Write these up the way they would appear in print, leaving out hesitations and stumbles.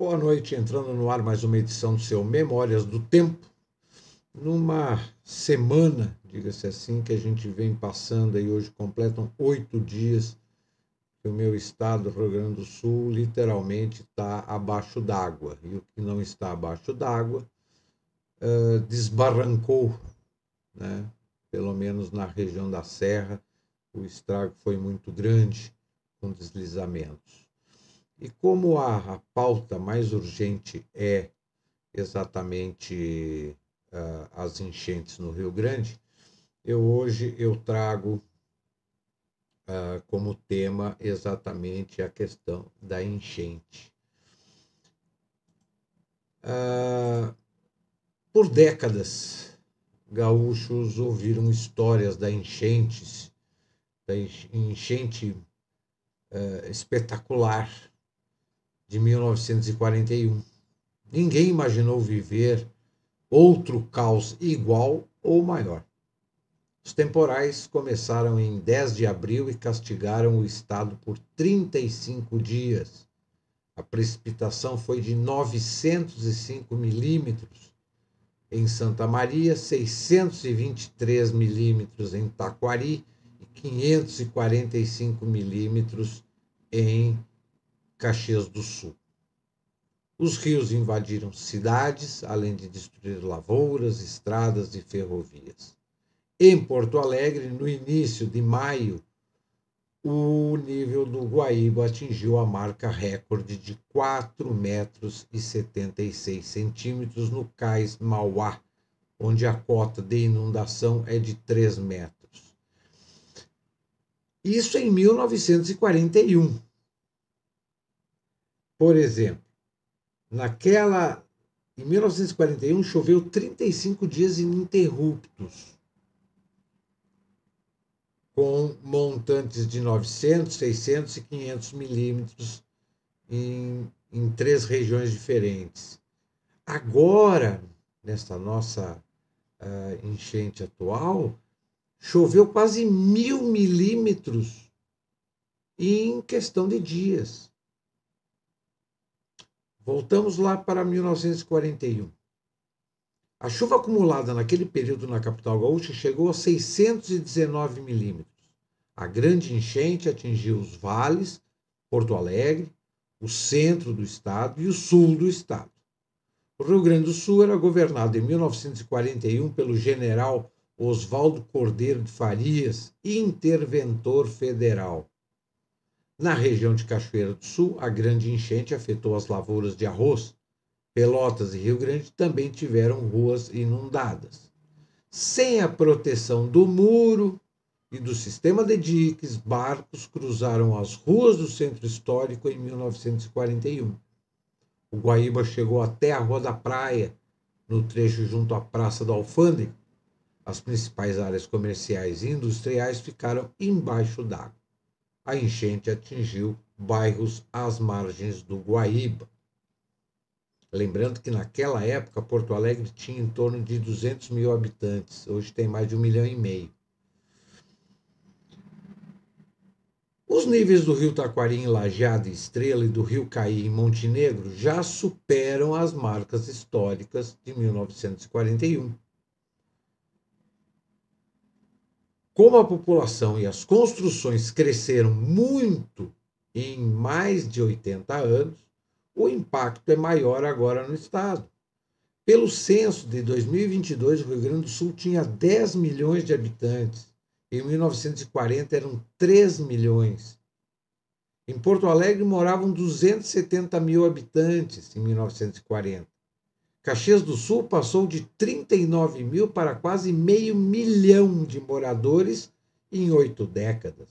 Boa noite, entrando no ar mais uma edição do seu Memórias do Tempo, numa semana, diga-se assim, que a gente vem passando aí, hoje completam 8 dias que o meu estado, Rio Grande do Sul, literalmente está abaixo d'água. E o que não está abaixo d'água desbarrancou, né? Pelo menos na região da Serra, o estrago foi muito grande, com deslizamentos. E como a pauta mais urgente é exatamente as enchentes no Rio Grande, hoje eu trago como tema exatamente a questão da enchente. Por décadas, gaúchos ouviram histórias da enchente espetacular de 1941. Ninguém imaginou viver outro caos igual ou maior. Os temporais começaram em 10 de abril e castigaram o estado por 35 dias. A precipitação foi de 905 milímetros em Santa Maria, 623 milímetros em Taquari e 545 milímetros em Caxias do Sul. Os rios invadiram cidades, além de destruir lavouras, estradas e ferrovias. Em Porto Alegre, no início de maio, o nível do Guaíba atingiu a marca recorde de 4,76 metros no cais Mauá, onde a cota de inundação é de 3 metros. Isso em 1941. Por exemplo, em 1941, choveu 35 dias ininterruptos, com montantes de 900, 600 e 500 milímetros em 3 regiões diferentes. Agora, nesta nossa enchente atual, choveu quase 1.000 milímetros em questão de dias. Voltamos lá para 1941. A chuva acumulada naquele período na capital gaúcha chegou a 619 milímetros. A grande enchente atingiu os vales, Porto Alegre, o centro do estado e o sul do estado. O Rio Grande do Sul era governado em 1941 pelo general Oswaldo Cordeiro de Farias, interventor federal. Na região de Cachoeira do Sul, a grande enchente afetou as lavouras de arroz. Pelotas e Rio Grande também tiveram ruas inundadas. Sem a proteção do muro e do sistema de diques, barcos cruzaram as ruas do centro histórico em 1941. O Guaíba chegou até a Rua da Praia, no trecho junto à Praça da Alfândega. As principais áreas comerciais e industriais ficaram embaixo d'água. A enchente atingiu bairros às margens do Guaíba. Lembrando que naquela época Porto Alegre tinha em torno de 200 mil habitantes, hoje tem mais de 1,5 milhão. Os níveis do rio Taquari em Lajeado e Estrela e do rio Caí em Montenegro já superam as marcas históricas de 1941. Como a população e as construções cresceram muito em mais de 80 anos, o impacto é maior agora no estado. Pelo censo de 2022, o Rio Grande do Sul tinha 10 milhões de habitantes. Em 1940 eram 3 milhões. Em Porto Alegre moravam 270 mil habitantes em 1940. Caxias do Sul passou de 39 mil para quase 500 mil de moradores em 8 décadas.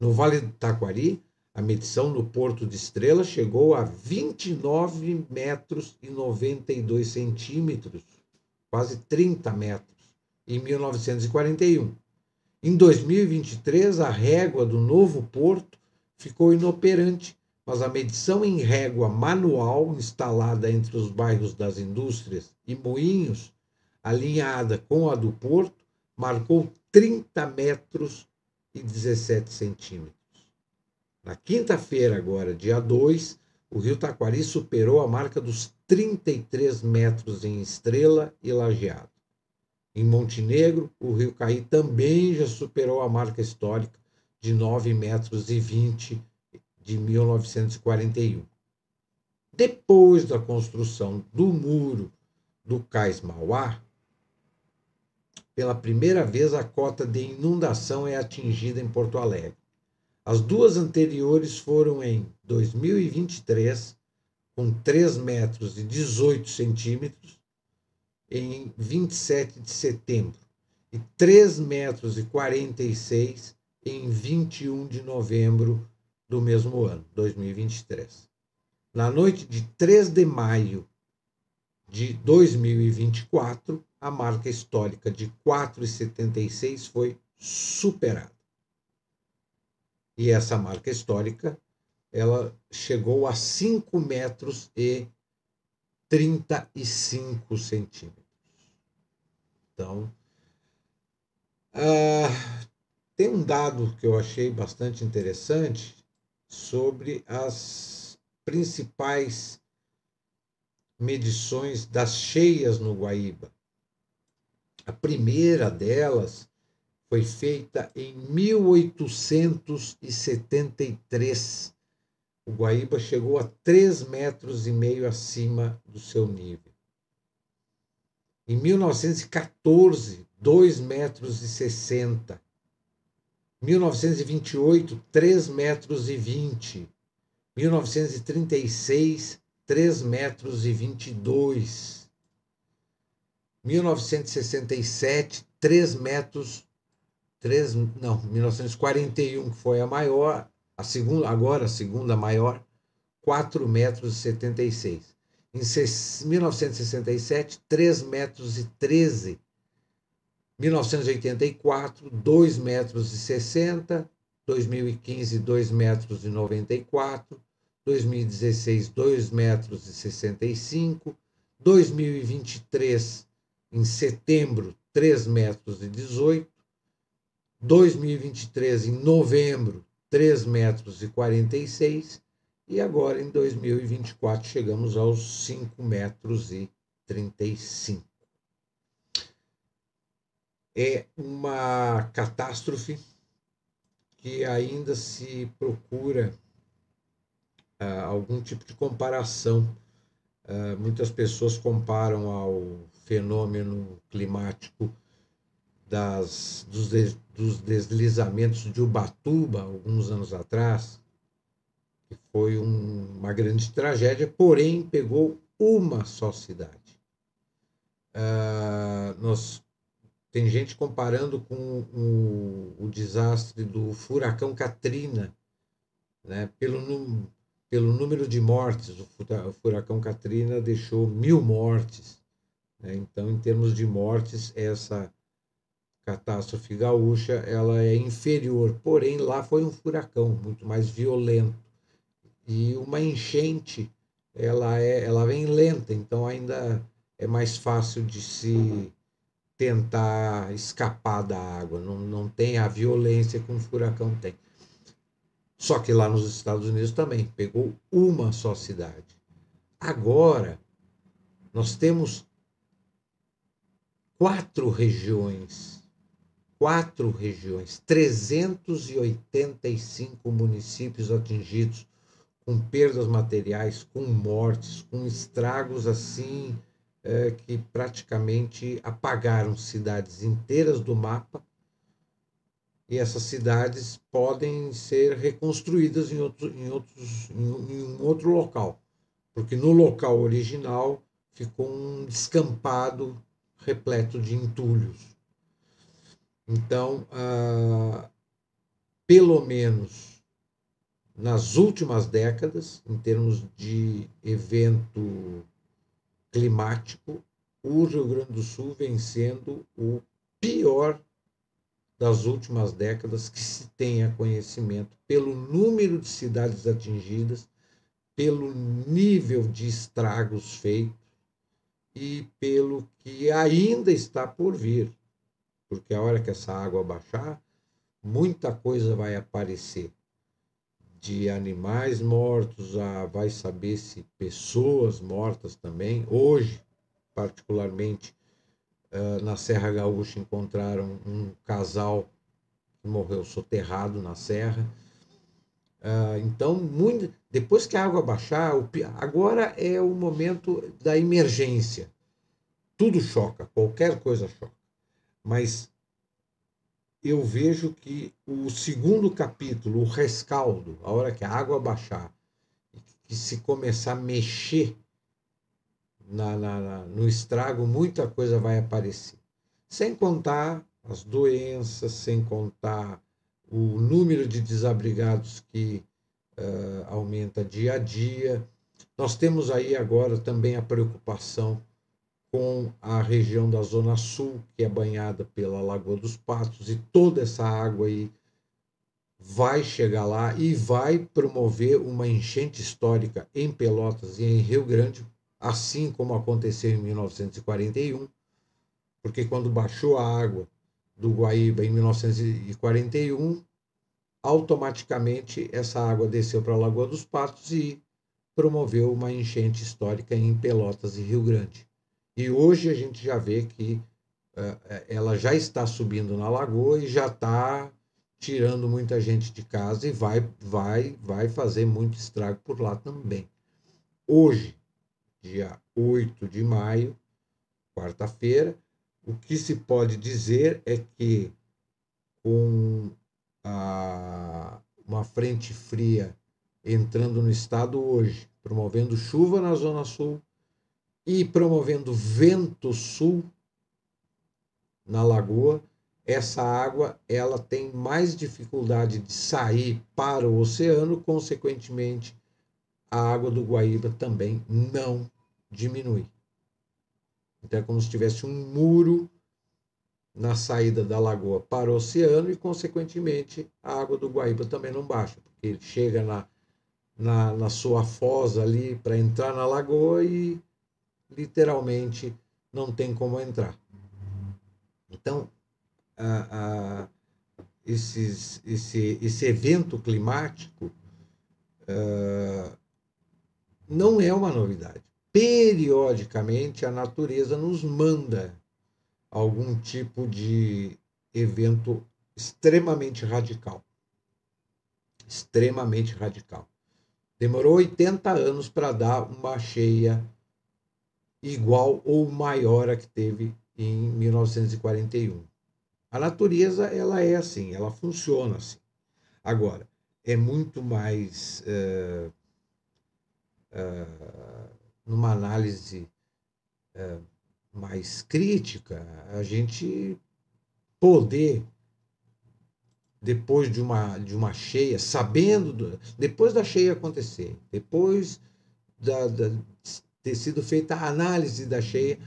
No Vale do Taquari, a medição no Porto de Estrela chegou a 29 metros e 92 centímetros, quase 30 metros, em 1941. Em 2023, a régua do novo porto ficou inoperante, mas a medição em régua manual instalada entre os bairros das Indústrias e Moinhos, alinhada com a do porto, marcou 30 metros e 17 centímetros. Na quinta-feira, agora, dia 2, o rio Taquari superou a marca dos 33 metros em Estrela e Lajeado. Em Montenegro, o rio Caí também já superou a marca histórica de 9,20 metros de 1941. Depois da construção do muro do Cais Mauá, pela primeira vez a cota de inundação é atingida em Porto Alegre. As duas anteriores foram em 2023, com 3 metros e 18 centímetros, em 27 de setembro, e 3 metros e 46 em 21 de novembro do mesmo ano, 2023. Na noite de 3 de maio de 2024, a marca histórica de 4,76 foi superada. E essa marca histórica, ela chegou a 5 metros e 35 centímetros. Então, tem um dado que eu achei bastante interessante sobre as principais medições das cheias no Guaíba. A primeira delas foi feita em 1873. O Guaíba chegou a 3,5 metros acima do seu nível. Em 1914, 2,60 metros. 1928, 3,20 metros. 1936, 3,22 metros. 1967, 3 metros. 1941, que foi a maior, agora a segunda maior, 4,76 metros. Em 1967, 3,13 metros. 1984, 2,60 metros. 2015, 2,94 metros. 2016, 2,65 metros. 2023, em setembro, 3,18 metros. 2023, em novembro, 3,46 metros. E agora, em 2024, chegamos aos 5,35 metros. É uma catástrofe que ainda se procura algum tipo de comparação. Muitas pessoas comparam ao fenômeno climático dos deslizamentos de Ubatuba, alguns anos atrás, que foi uma grande tragédia, porém pegou uma só cidade. Tem gente comparando com o desastre do furacão Katrina, né? Pelo número de mortes. O furacão Katrina deixou 1.000 mortes, né? Então, em termos de mortes, essa catástrofe gaúcha ela é inferior, porém lá foi um furacão muito mais violento, e uma enchente ela vem lenta, então ainda é mais fácil de se tentar escapar da água, não tem a violência que um furacão tem. Só que lá nos Estados Unidos também pegou uma só cidade. Agora nós temos 4 regiões, 385 municípios atingidos com perdas materiais, com mortes, com estragos assim que praticamente apagaram cidades inteiras do mapa, e essas cidades podem ser reconstruídas em um outro local, porque no local original ficou um descampado repleto de entulhos. Então, pelo menos nas últimas décadas, em termos de evento climático, o Rio Grande do Sul vem sendo o pior das últimas décadas que se tenha conhecimento, pelo número de cidades atingidas, pelo nível de estragos feitos e pelo que ainda está por vir. Porque a hora que essa água baixar, muita coisa vai aparecer de animais mortos, a vai saber se pessoas mortas também. Hoje, particularmente, na Serra Gaúcha encontraram um casal que morreu soterrado na serra. Então, depois que a água baixar, agora é o momento da emergência. Tudo choca, qualquer coisa choca. Mas eu vejo que o segundo capítulo, o rescaldo, a hora que a água baixar, que se começar a mexer no estrago, muita coisa vai aparecer. Sem contar as doenças, sem contar o número de desabrigados que aumenta dia a dia. Nós temos aí agora também a preocupação com a região da Zona Sul, que é banhada pela Lagoa dos Patos, e toda essa água aí vai chegar lá e vai promover uma enchente histórica em Pelotas e em Rio Grande, assim como aconteceu em 1941, porque quando baixou a água do Guaíba em 1941, automaticamente essa água desceu para a Lagoa dos Patos e promoveu uma enchente histórica em Pelotas e Rio Grande. E hoje a gente já vê que ela já está subindo na lagoa e já está tirando muita gente de casa e vai fazer muito estrago por lá também. Hoje, dia 8 de maio, quarta-feira, o que se pode dizer é que com uma frente fria entrando no estado hoje, promovendo chuva na Zona Sul e promovendo vento sul na lagoa, essa água ela tem mais dificuldade de sair para o oceano, consequentemente, a água do Guaíba também não diminui. Então é como se tivesse um muro na saída da lagoa para o oceano e, consequentemente, a água do Guaíba também não baixa, porque ele chega na sua foz ali para entrar na lagoa e literalmente não tem como entrar. Então, esse evento climático não é uma novidade. Periodicamente, a natureza nos manda algum tipo de evento extremamente radical. Extremamente radical. Demorou 80 anos para dar uma cheia igual ou maior a que teve em 1941. A natureza, ela é assim, ela funciona assim. Agora, é muito mais, numa análise mais crítica, a gente poder, depois de uma cheia, depois da cheia acontecer, depois ter sido feita a análise da cheia,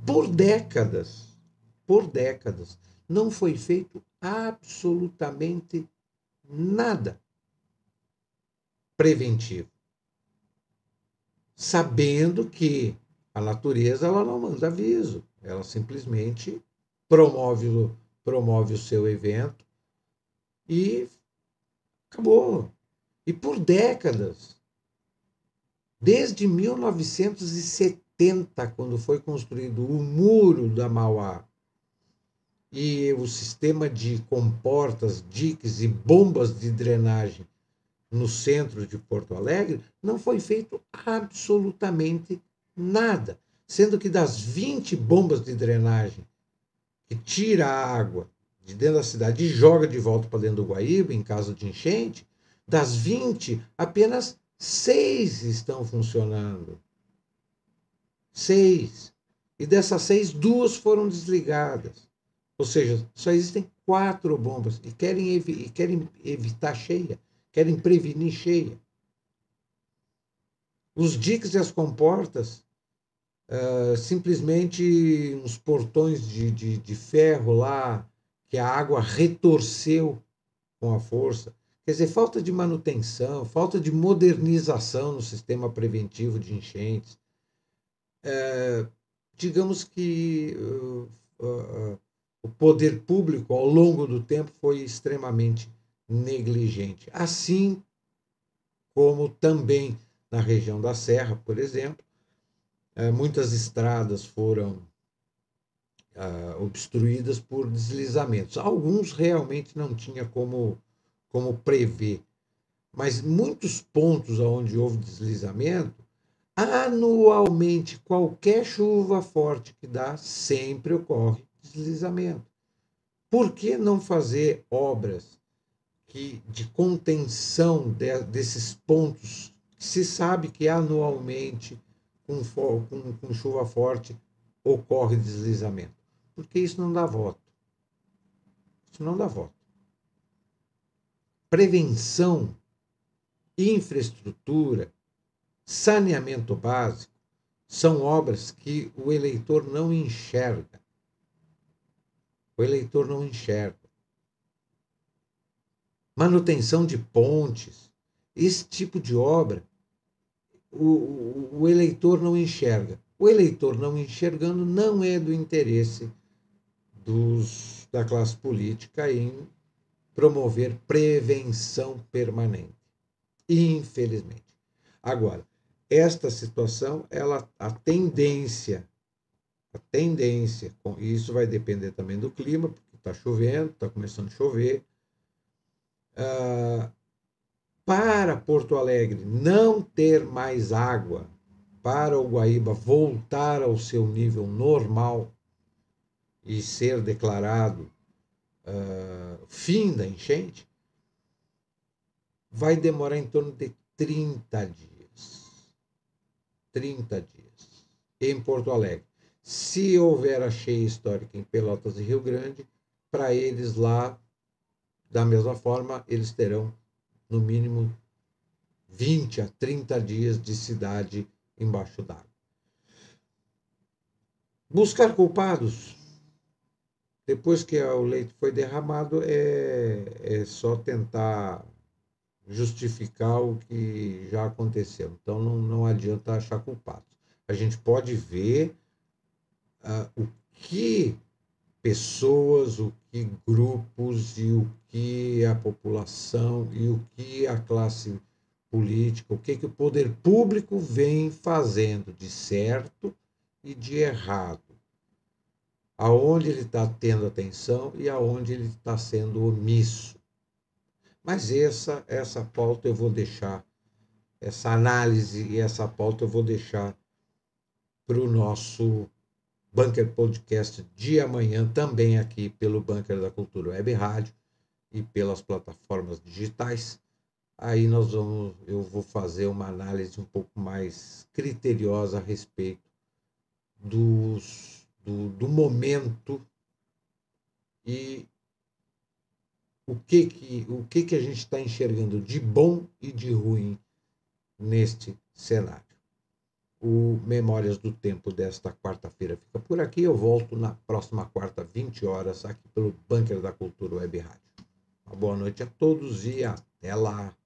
por décadas, não foi feito absolutamente nada preventivo, sabendo que a natureza ela não manda aviso, ela simplesmente promove o seu evento e acabou. E por décadas, desde 1970, quando foi construído o muro da Mauá e o sistema de comportas, diques e bombas de drenagem no centro de Porto Alegre, não foi feito absolutamente nada. Sendo que das 20 bombas de drenagem que tira a água de dentro da cidade e joga de volta para dentro do Guaíba, em caso de enchente, das 20, apenas 6 estão funcionando. 6. E dessas 6, 2 foram desligadas. Ou seja, só existem 4 bombas e querem evitar cheia, querem prevenir cheia. Os diques e as comportas, simplesmente uns portões de ferro lá, que a água retorceu com a força. Quer dizer, falta de manutenção, falta de modernização no sistema preventivo de enchentes. Digamos que o poder público, ao longo do tempo, foi extremamente negligente. Assim como também na região da Serra, por exemplo, muitas estradas foram obstruídas por deslizamentos. Alguns realmente não tinha como prever, mas muitos pontos onde houve deslizamento, anualmente, qualquer chuva forte que dá, sempre ocorre deslizamento. Por que não fazer obras de contenção desses pontos que se sabe que anualmente, com chuva forte, ocorre deslizamento? Porque isso não dá voto. Isso não dá voto. Prevenção, infraestrutura, saneamento básico são obras que o eleitor não enxerga. O eleitor não enxerga. Manutenção de pontes, esse tipo de obra, o eleitor não enxerga. O eleitor não enxergando não é do interesse da classe política em promover prevenção permanente. Infelizmente. Agora, esta situação, a tendência, e isso vai depender também do clima, porque está chovendo, está começando a chover, para Porto Alegre não ter mais água, para o Guaíba voltar ao seu nível normal e ser declarado fim da enchente, vai demorar em torno de 30 dias. 30 dias em Porto Alegre. Se houver a cheia histórica em Pelotas e Rio Grande, para eles lá, da mesma forma, eles terão no mínimo 20 a 30 dias de cidade embaixo d'água. Buscar culpados. Depois que o leite foi derramado, é só tentar justificar o que já aconteceu. Então, não adianta achar culpados. A gente pode ver o que pessoas, o que grupos e o que a população e o que a classe política, o que o poder público vem fazendo de certo e de errado, aonde ele está tendo atenção e aonde ele está sendo omisso. Mas essa pauta eu vou deixar, essa análise e essa pauta eu vou deixar para o nosso Bunker Podcast de amanhã, também aqui pelo Bunker da Cultura Web Rádio e pelas plataformas digitais. Aí eu vou fazer uma análise um pouco mais criteriosa a respeito do momento e o que a gente está enxergando de bom e de ruim neste cenário. O Memórias do Tempo desta quarta-feira fica por aqui. Eu volto na próxima quarta, 20 horas, aqui pelo Bunker da Cultura Web Rádio. Uma boa noite a todos e até lá.